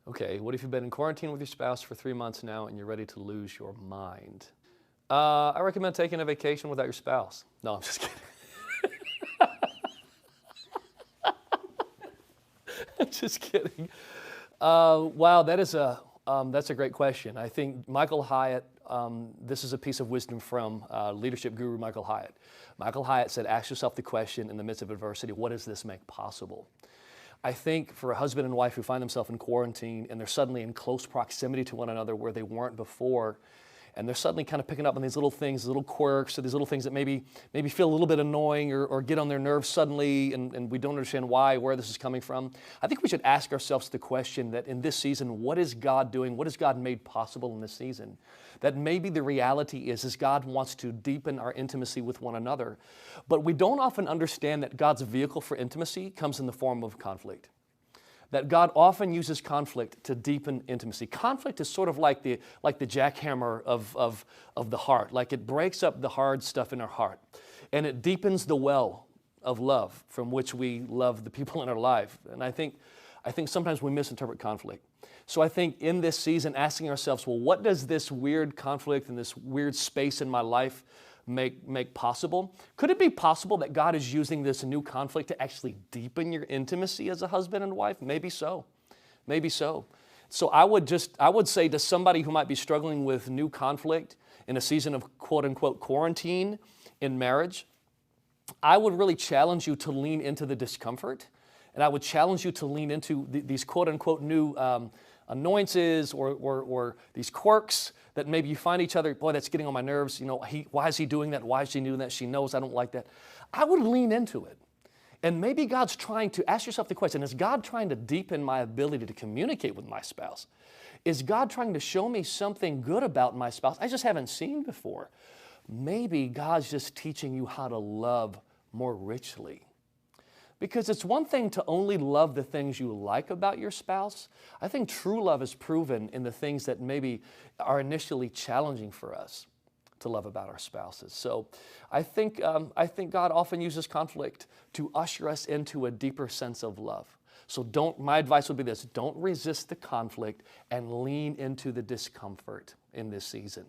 Okay, what if you've been in quarantine with your spouse for 3 months now and you're ready to lose your mind? I recommend taking a vacation without your spouse. No, I'm just kidding. I'm just kidding. Wow, that's a great question. I think Michael Hyatt, this is a piece of wisdom from leadership guru Michael Hyatt. Michael Hyatt said, ask yourself the question in the midst of adversity, what does this make possible? I think for a husband and wife who find themselves in quarantine and they're suddenly in close proximity to one another where they weren't before, and they're suddenly kind of picking up on these little things, little quirks, or these little things that maybe feel a little bit annoying or get on their nerves suddenly, and we don't understand why, where this is coming from. I think we should ask ourselves the question that in this season, what is God doing? What has God made possible in this season? That maybe the reality is God wants to deepen our intimacy with one another, but we don't often understand that God's vehicle for intimacy comes in the form of conflict. That God often uses conflict to deepen intimacy. Conflict is sort of like the jackhammer of the heart. Like it breaks up the hard stuff in our heart. And it deepens the well of love from which we love the people in our life. And I think sometimes we misinterpret conflict. So I think in this season, asking ourselves, well, what does this weird conflict and this weird space in my life make possible? Could it be possible that God is using this new conflict to actually deepen your intimacy as a husband and wife? Maybe so. Maybe so. So I would say to somebody who might be struggling with new conflict in a season of quote unquote quarantine in marriage, I would really challenge you to lean into the discomfort, and I would challenge you to lean into these quote unquote new annoyances or these quirks that maybe you find each other, boy, that's getting on my nerves. You know, why is he doing that? Why is she doing that? She knows I don't like that. I would lean into it. And maybe God's trying to ask yourself the question, is God trying to deepen my ability to communicate with my spouse? Is God trying to show me something good about my spouse I just haven't seen before? Maybe God's just teaching you how to love more richly. Because it's one thing to only love the things you like about your spouse. I think true love is proven in the things that maybe are initially challenging for us to love about our spouses. So I think God often uses conflict to usher us into a deeper sense of love. So my advice would be this, don't resist the conflict and lean into the discomfort in this season.